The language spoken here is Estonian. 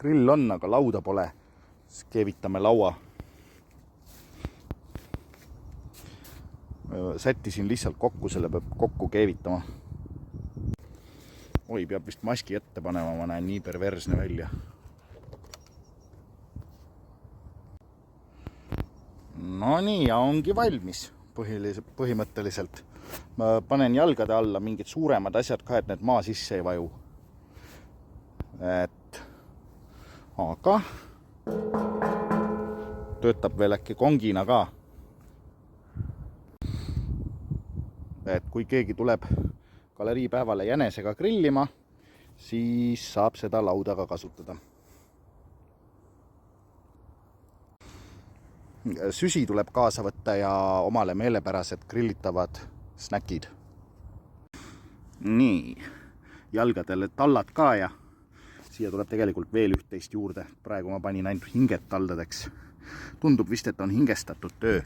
grill on, aga lauda pole. Siis keevitame laua. Sättisin lihtsalt kokku, selle peab kokku keevitama. Oi, peab vist maski ette panema, ma näen nii perversne välja. No nii, ja ongi valmis põhimõtteliselt. Ma panen jalgade alla mingid suuremad asjad ka, et need maa sisse ei vaju. Aga töötab veel äkki kongina ka. Et kui keegi tuleb galeriipäevale jänesega grillima, siis saab seda lauda ka kasutada. Süsi tuleb kaasa võtta ja omale meelepärased grillitavad snäkid. Nii, jalgadele tallad ka ja siia tuleb tegelikult veel üht-teist juurde. Praegu ma panin ainult hinged taldadeks. Tundub vist, et on hingestatud töö.